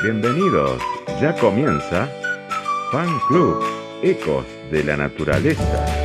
Bienvenidos, ya comienza Fan Club, Ecos de la Naturaleza.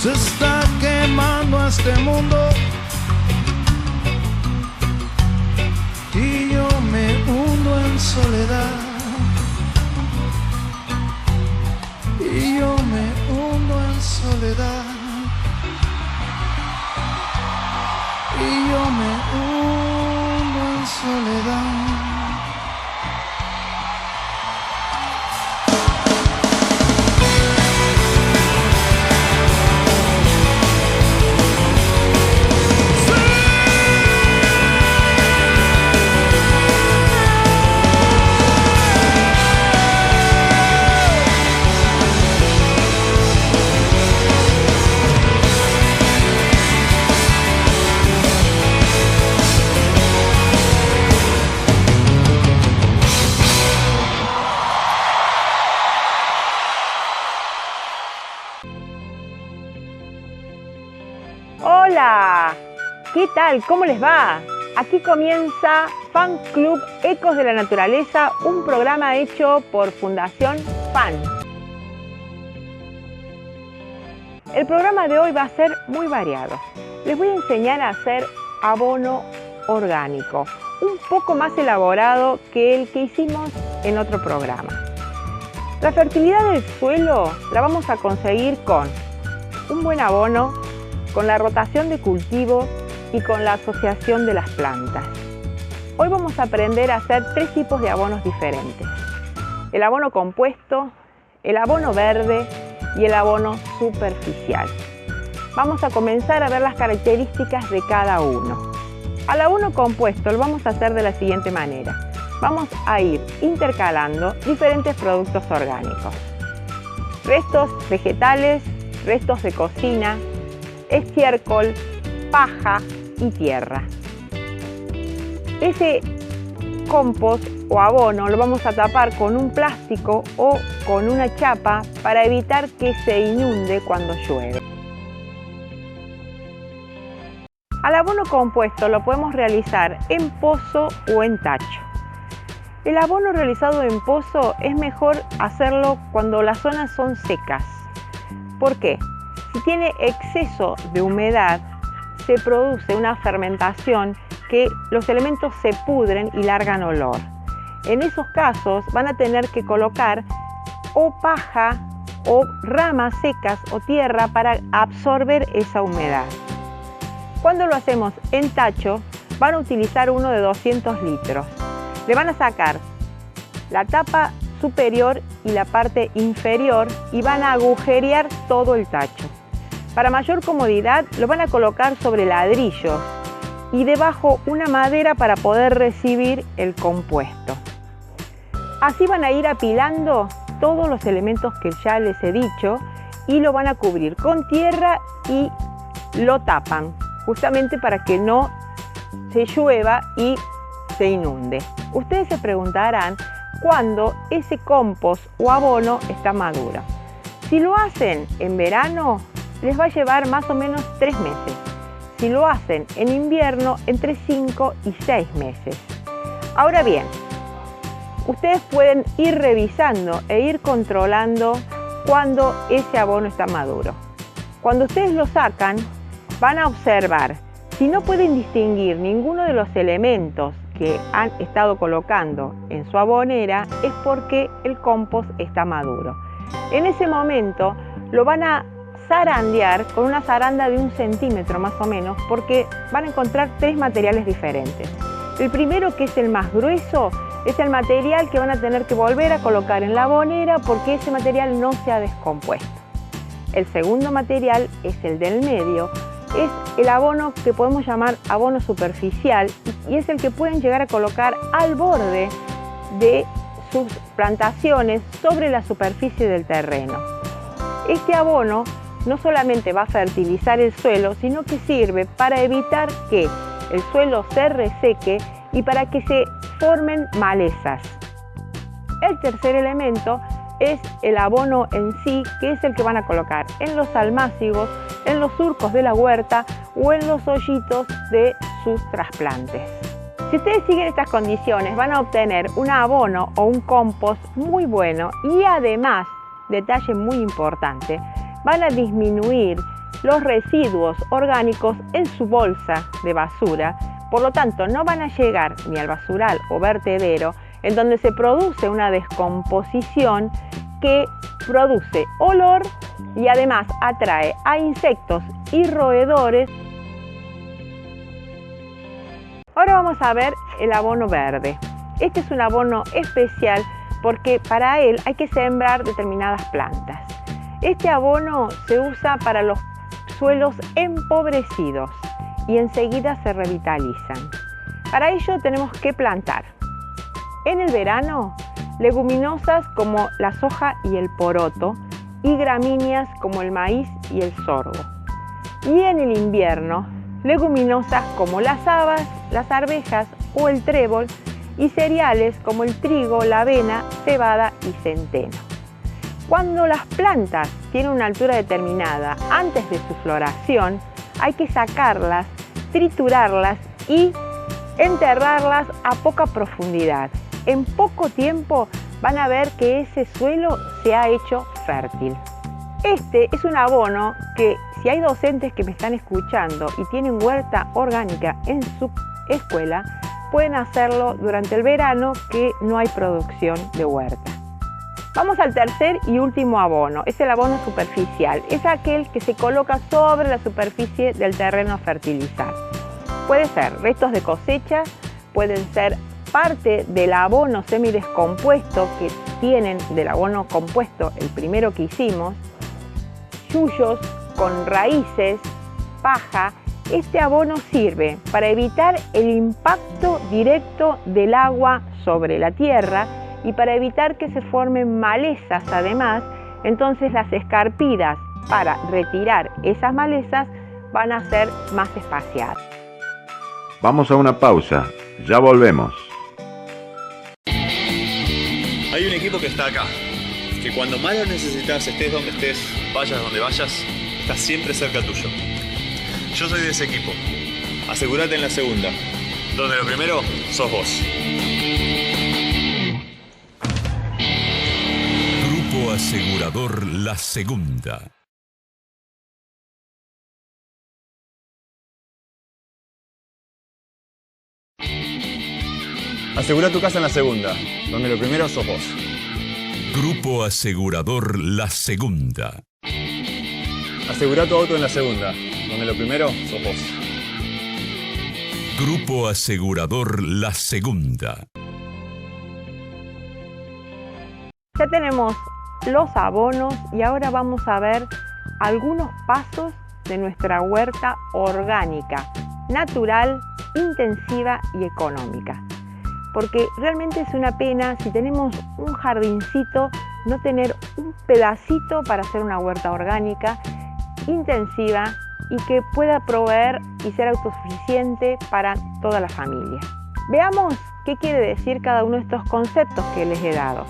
Se está quemando este mundo. soledad y yo me hundo en soledad. Hola, ¿qué tal? ¿Cómo les va? Aquí comienza Fan Club Ecos de la Naturaleza, un programa hecho por Fundación FAN. El programa de hoy va a ser muy variado. Les voy a enseñar a hacer abono orgánico, un poco más elaborado que el que hicimos en otro programa. La fertilidad del suelo la vamos a conseguir con un buen abono, con la rotación de cultivos y con la asociación de las plantas. Hoy vamos a aprender a hacer 3 tipos de abonos diferentes: el abono compuesto, el abono verde y el abono superficial. Vamos a comenzar a ver las características de cada uno. Al abono compuesto lo vamos a hacer de la siguiente manera. Vamos a ir intercalando diferentes productos orgánicos: restos vegetales, restos de cocina, estiércol, paja y tierra. Ese compost o abono lo vamos a tapar con un plástico o con una chapa para evitar que se inunde cuando llueve. Al abono compuesto lo podemos realizar en pozo o en tacho. El abono realizado en pozo es mejor hacerlo cuando las zonas son secas. ¿Por qué? Si tiene exceso de humedad, se produce una fermentación que los elementos se pudren y largan olor. En esos casos van a tener que colocar o paja o ramas secas o tierra para absorber esa humedad. Cuando lo hacemos en tacho, van a utilizar uno de 200 litros. Le van a sacar la tapa superior y la parte inferior y van a agujerear todo el tacho. Para mayor comodidad lo van a colocar sobre ladrillos y debajo una madera para poder recibir el compuesto. Así van a ir apilando todos los elementos que ya les he dicho y lo van a cubrir con tierra y lo tapan, justamente para que no se llueva y se inunde. Ustedes se preguntarán cuándo ese compost o abono está maduro. Si lo hacen en verano, les va a llevar más o menos 3 meses. Si lo hacen en invierno, entre 5 y 6 meses. Ahora bien, ustedes pueden ir revisando e ir controlando cuando ese abono está maduro. Cuando ustedes lo sacan, van a observar. Si no pueden distinguir ninguno de los elementos que han estado colocando en su abonera, es porque el compost está maduro. En ese momento lo van a zarandear con una zaranda de 1 centímetro más o menos, porque van a encontrar 3 materiales diferentes. El primero, que es el más grueso, es el material que van a tener que volver a colocar en la abonera porque ese material no se ha descompuesto. El segundo material es el del medio, es el abono que podemos llamar abono superficial y es el que pueden llegar a colocar al borde de sus plantaciones sobre la superficie del terreno. Este abono no solamente va a fertilizar el suelo, sino que sirve para evitar que el suelo se reseque y para que se formen malezas. El tercer elemento es el abono en sí, que es el que van a colocar en los almácigos, en los surcos de la huerta o en los hoyitos de sus trasplantes. Si ustedes siguen estas condiciones, van a obtener un abono o un compost muy bueno y además, detalle muy importante, van a disminuir los residuos orgánicos en su bolsa de basura. Por lo tanto, no van a llegar ni al basural o vertedero en donde se produce una descomposición que produce olor y además atrae a insectos y roedores. Ahora vamos a ver el abono verde. Este es un abono especial porque para él hay que sembrar determinadas plantas. Este abono se usa para los suelos empobrecidos y enseguida se revitalizan. Para ello tenemos que plantar en el verano leguminosas como la soja y el poroto y gramíneas como el maíz y el sorgo. Y en el invierno leguminosas como las habas, las arvejas o el trébol y cereales como el trigo, la avena, cebada y centeno. Cuando las plantas tienen una altura determinada antes de su floración, hay que sacarlas, triturarlas y enterrarlas a poca profundidad. En poco tiempo van a ver que ese suelo se ha hecho fértil. Este es un abono que, si hay docentes que me están escuchando y tienen huerta orgánica en su escuela, pueden hacerlo durante el verano que no hay producción de huerta. Vamos al tercer y último abono, es el abono superficial. Es aquel que se coloca sobre la superficie del terreno a fertilizar. Puede ser restos de cosecha, pueden ser parte del abono semidescompuesto que tienen del abono compuesto, el primero que hicimos, yuyos con raíces, paja. Este abono sirve para evitar el impacto directo del agua sobre la tierra y para evitar que se formen malezas además. Entonces las escarpidas para retirar esas malezas van a ser más espaciadas. Vamos a una pausa, ya volvemos. Hay un equipo que está acá, que cuando más lo necesitas, estés donde estés, vayas donde vayas, está siempre cerca tuyo. Yo soy de ese equipo. Asegúrate en la segunda, donde lo primero sos vos. Grupo Asegurador La Segunda. Asegura tu casa en la segunda, donde lo primero sos vos. Grupo Asegurador La Segunda. Asegura tu auto en la segunda, donde lo primero sos vos. Grupo Asegurador La Segunda. Ya tenemos los abonos y ahora vamos a ver algunos pasos de nuestra huerta orgánica, natural, intensiva y económica. Porque realmente es una pena si tenemos un jardincito no tener un pedacito para hacer una huerta orgánica intensiva y que pueda proveer y ser autosuficiente para toda la familia. Veamos qué quiere decir cada uno de estos conceptos que les he dado.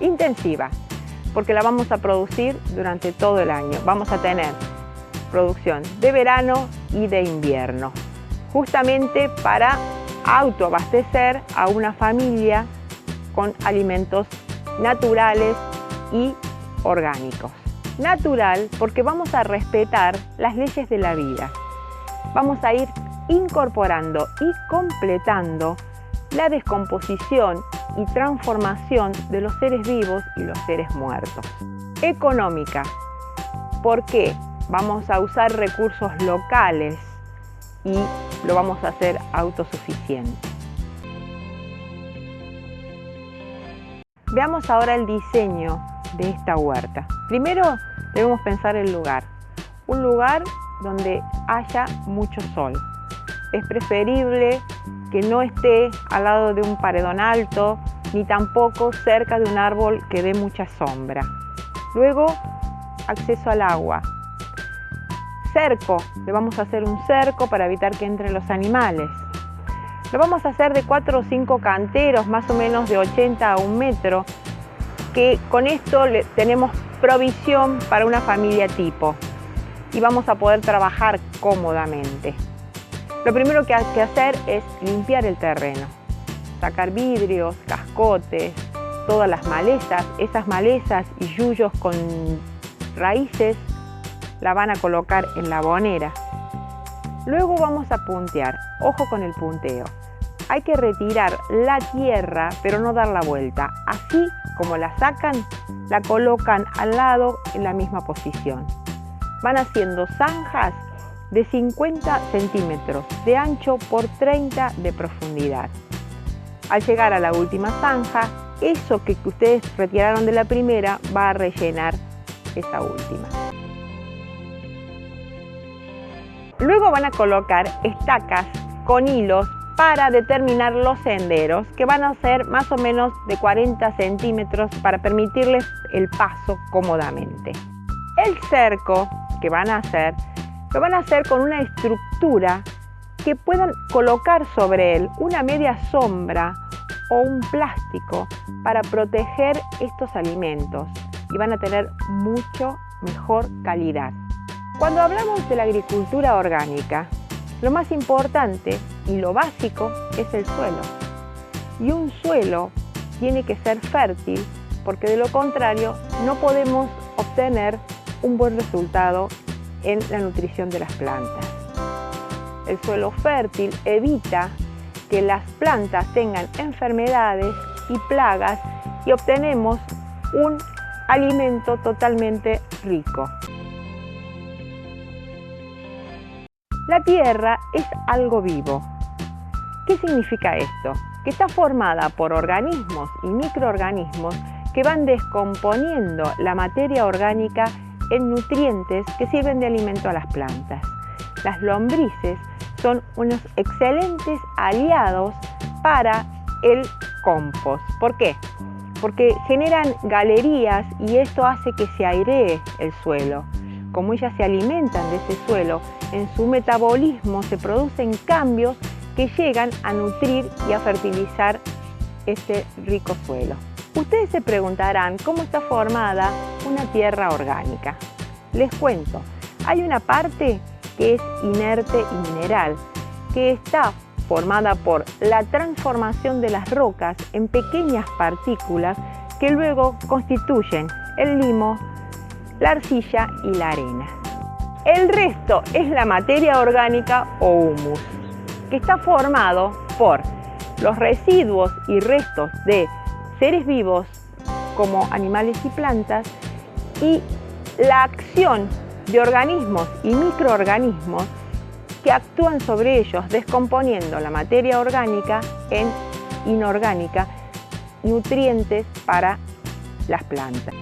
Intensiva, porque la vamos a producir durante todo el año. Vamos a tener producción de verano y de invierno, justamente para autoabastecer a una familia con alimentos naturales y orgánicos. Natural porque vamos a respetar las leyes de la vida. Vamos a ir incorporando y completando la descomposición y transformación de los seres vivos y los seres muertos. Económica porque vamos a usar recursos locales y lo vamos a hacer autosuficiente. Veamos ahora el diseño de esta huerta. Primero debemos pensar el lugar. Un lugar donde haya mucho sol. Es preferible que no esté al lado de un paredón alto, ni tampoco cerca de un árbol que dé mucha sombra. Luego, acceso al agua. Cerco, le vamos a hacer un cerco para evitar que entren los animales. Lo vamos a hacer de 4 o 5 canteros, más o menos de 80 a 1 metro, que con esto tenemos provisión para una familia tipo y vamos a poder trabajar cómodamente. Lo primero que hay que hacer es limpiar el terreno, sacar vidrios, cascotes, todas las malezas. Esas malezas y yuyos con raíces la van a colocar en la abonera. Luego vamos a puntear, ojo con el punteo. hay que retirar la tierra, pero no dar la vuelta. Así como la sacan, la colocan al lado en la misma posición. Van haciendo zanjas de 50 centímetros de ancho por 30 de profundidad. Al llegar a la última zanja, eso que ustedes retiraron de la primera va a rellenar esa última. Luego van a colocar estacas con hilos para determinar los senderos, que van a ser más o menos de 40 centímetros para permitirles el paso cómodamente. El cerco que van a hacer, lo van a hacer con una estructura que puedan colocar sobre él una media sombra o un plástico para proteger estos alimentos y van a tener mucho mejor calidad. Cuando hablamos de la agricultura orgánica, lo más importante y lo básico es el suelo. Y un suelo tiene que ser fértil porque de lo contrario no podemos obtener un buen resultado en la nutrición de las plantas. El suelo fértil evita que las plantas tengan enfermedades y plagas y obtenemos un alimento totalmente rico. La tierra es algo vivo. ¿Qué significa esto? Que está formada por organismos y microorganismos que van descomponiendo la materia orgánica en nutrientes que sirven de alimento a las plantas. Las lombrices son unos excelentes aliados para el compost. ¿Por qué? Porque generan galerías y esto hace que se airee el suelo. Como ellas se alimentan de ese suelo, en su metabolismo se producen cambios que llegan a nutrir y a fertilizar este rico suelo. Ustedes se preguntarán cómo está formada una tierra orgánica. Les cuento, hay una parte que es inerte y mineral, que está formada por la transformación de las rocas en pequeñas partículas que luego constituyen el limo, la arcilla y la arena. El resto es la materia orgánica o humus, que está formado por los residuos y restos de seres vivos como animales y plantas y la acción de organismos y microorganismos que actúan sobre ellos descomponiendo la materia orgánica en inorgánica, nutrientes para las plantas.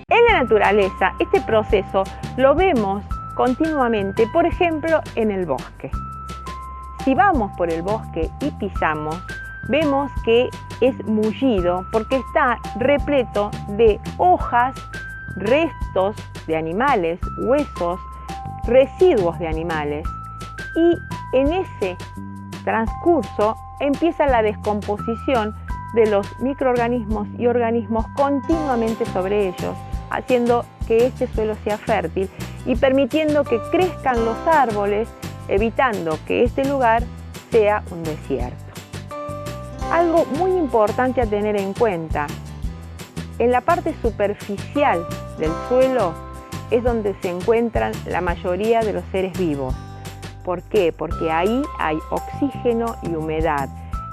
En la naturaleza, este proceso lo vemos continuamente, por ejemplo, en el bosque. Si vamos por el bosque y pisamos, vemos que es mullido porque está repleto de hojas, restos de animales, huesos, residuos de animales. Y en ese transcurso empieza la descomposición de los microorganismos y organismos continuamente sobre ellos, haciendo que este suelo sea fértil y permitiendo que crezcan los árboles, evitando que este lugar sea un desierto. Algo muy importante a tener en cuenta, en la parte superficial del suelo es donde se encuentran la mayoría de los seres vivos. ¿Por qué? Porque ahí hay oxígeno y humedad.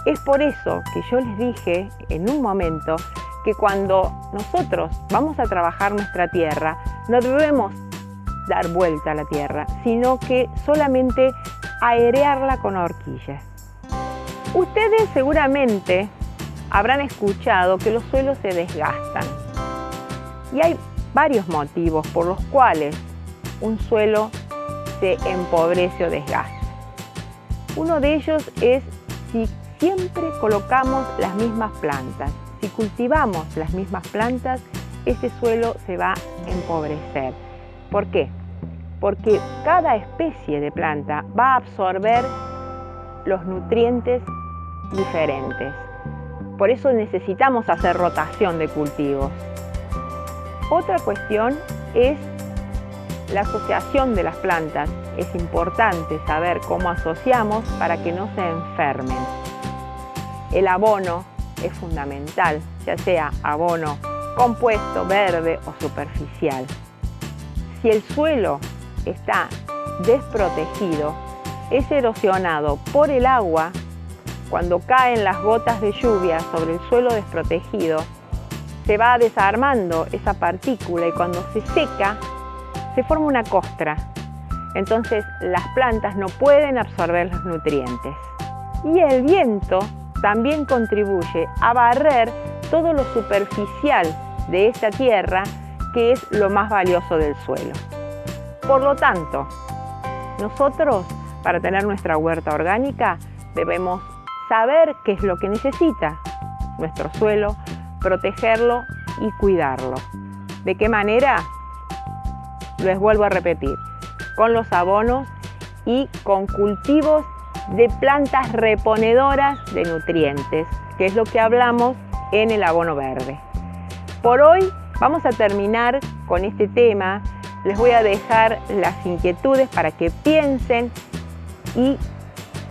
Es por eso que yo les dije en un momento que cuando nosotros vamos a trabajar nuestra tierra, no debemos dar vuelta a la tierra, sino que solamente airearla con horquillas. Ustedes seguramente habrán escuchado que los suelos se desgastan y hay varios motivos por los cuales un suelo se empobrece o desgasta. Uno de ellos es si siempre colocamos las mismas plantas. Si cultivamos las mismas plantas, ese suelo se va a empobrecer. ¿Por qué? Porque cada especie de planta va a absorber los nutrientes diferentes. Por eso necesitamos hacer rotación de cultivos. Otra cuestión es la asociación de las plantas. Es importante saber cómo asociamos para que no se enfermen. El abono es fundamental, ya sea abono compuesto, verde o superficial. Si el suelo está desprotegido, es erosionado por el agua, cuando caen las gotas de lluvia sobre el suelo desprotegido, se va desarmando esa partícula y cuando se seca, se forma una costra. Entonces las plantas no pueden absorber los nutrientes. Y el viento también contribuye a barrer todo lo superficial de esta tierra, que es lo más valioso del suelo. Por lo tanto, nosotros, para tener nuestra huerta orgánica, debemos saber qué es lo que necesita nuestro suelo, protegerlo y cuidarlo. ¿De qué manera? Les vuelvo a repetir, con los abonos y con cultivos de plantas reponedoras de nutrientes, que es lo que hablamos en el abono verde. Por hoy vamos a terminar con este tema. Les voy a dejar las inquietudes para que piensen y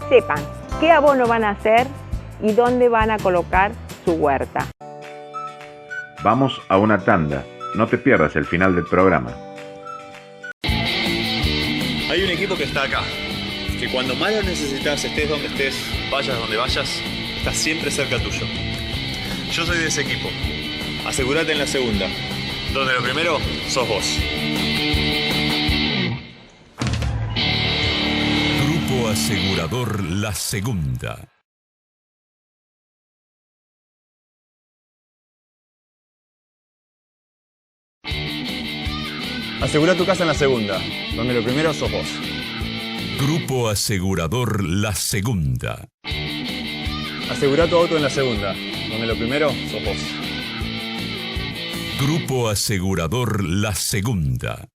sepan qué abono van a hacer y dónde van a colocar su huerta. Vamos a una tanda. No te pierdas el final del programa. Hay un equipo que está acá, que cuando más lo necesitas, estés donde estés, vayas donde vayas, está siempre cerca tuyo. Yo soy de ese equipo. Asegúrate en la segunda, donde lo primero sos vos. Grupo Asegurador La Segunda. Asegura tu casa en la segunda, donde lo primero sos vos. Grupo Asegurador La Segunda. Asegura tu auto en la segunda, donde lo primero sos vos. Grupo Asegurador La Segunda.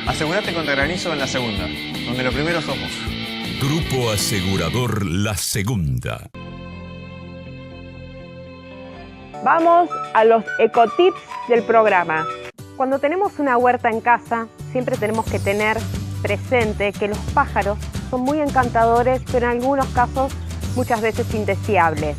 Asegurate contra granizo en la segunda, donde lo primero sos vos. Grupo Asegurador La Segunda. Vamos a los ecotips del programa. Cuando tenemos una huerta en casa, siempre tenemos que tener presente que los pájaros son muy encantadores, pero en algunos casos muchas veces indeseables.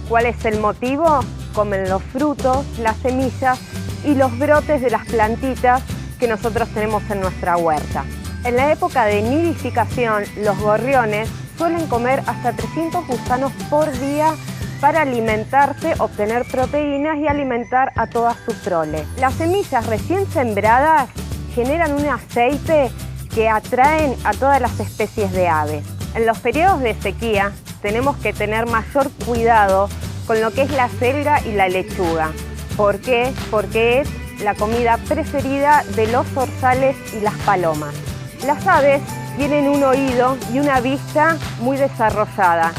¿Cuál es el motivo? Comen los frutos, las semillas y los brotes de las plantitas que nosotros tenemos en nuestra huerta. En la época de nidificación, los gorriones suelen comer hasta 300 gusanos por día para alimentarse, obtener proteínas y alimentar a toda su prole. Las semillas recién sembradas generan un aceite que atraen a todas las especies de aves. En los periodos de sequía tenemos que tener mayor cuidado con lo que es la selga y la lechuga. ¿Por qué? Porque es la comida preferida de los zorzales y las palomas. Las aves tienen un oído y una vista muy desarrollada,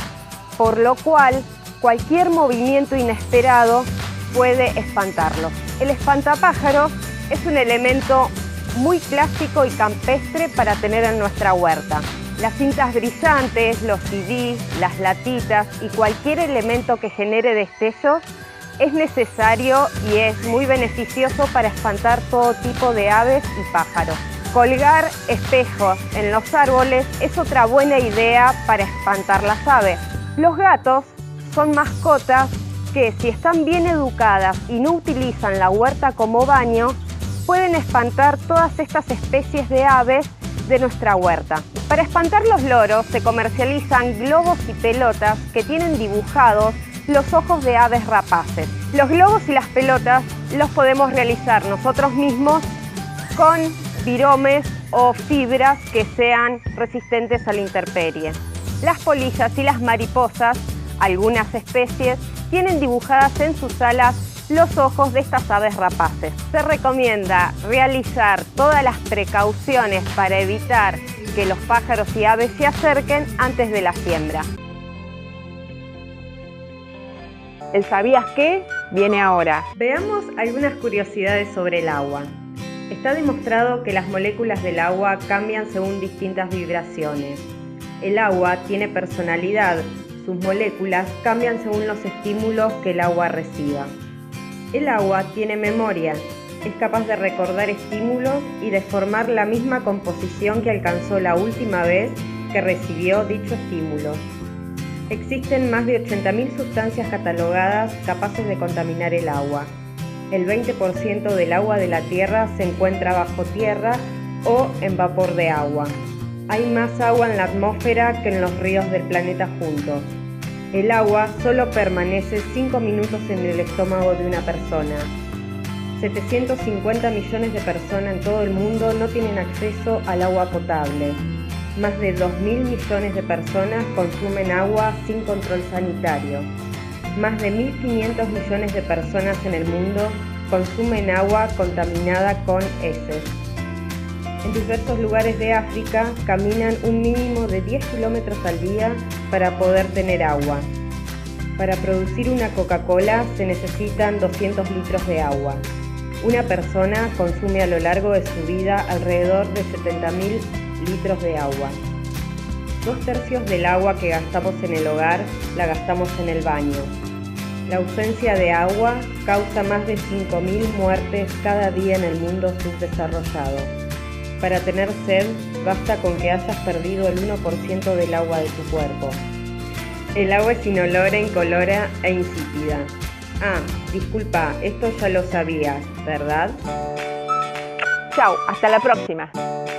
por lo cual cualquier movimiento inesperado puede espantarlos. El espantapájaros es un elemento muy clásico y campestre para tener en nuestra huerta. Las cintas brillantes, los CD, las latitas y cualquier elemento que genere destellos es necesario y es muy beneficioso para espantar todo tipo de aves y pájaros. Colgar espejos en los árboles es otra buena idea para espantar las aves. Los gatos son mascotas que, si están bien educadas y no utilizan la huerta como baño, pueden espantar todas estas especies de aves de nuestra huerta. Para espantar los loros se comercializan globos y pelotas que tienen dibujados los ojos de aves rapaces. Los globos y las pelotas los podemos realizar nosotros mismos con viromes o fibras que sean resistentes a la intemperie. Las polillas y las mariposas, algunas especies, tienen dibujadas en sus alas los ojos de estas aves rapaces. Se recomienda realizar todas las precauciones para evitar que los pájaros y aves se acerquen antes de la siembra. ¿El sabías qué? Viene ahora. Veamos algunas curiosidades sobre el agua. Está demostrado que las moléculas del agua cambian según distintas vibraciones. El agua tiene personalidad. Sus moléculas cambian según los estímulos que el agua reciba. El agua tiene memoria, es capaz de recordar estímulos y de formar la misma composición que alcanzó la última vez que recibió dicho estímulo. Existen más de 80.000 sustancias catalogadas capaces de contaminar el agua. El 20% del agua de la Tierra se encuentra bajo tierra o en vapor de agua. Hay más agua en la atmósfera que en los ríos del planeta juntos. El agua solo permanece 5 minutos en el estómago de una persona. 750 millones de personas en todo el mundo no tienen acceso al agua potable. Más de 2.000 millones de personas consumen agua sin control sanitario. Más de 1.500 millones de personas en el mundo consumen agua contaminada con heces. En diversos lugares de África caminan un mínimo de 10 kilómetros al día para poder tener agua. Para producir una Coca-Cola se necesitan 200 litros de agua. Una persona consume a lo largo de su vida alrededor de 70.000 litros de agua. 2/3 del agua que gastamos en el hogar la gastamos en el baño. La ausencia de agua causa más de 5.000 muertes cada día en el mundo subdesarrollado. Para tener sed, basta con que hayas perdido el 1% del agua de tu cuerpo. El agua es inolora, incolora e insípida. Ah, disculpa, esto ya lo sabías, ¿verdad? Chau, hasta la próxima.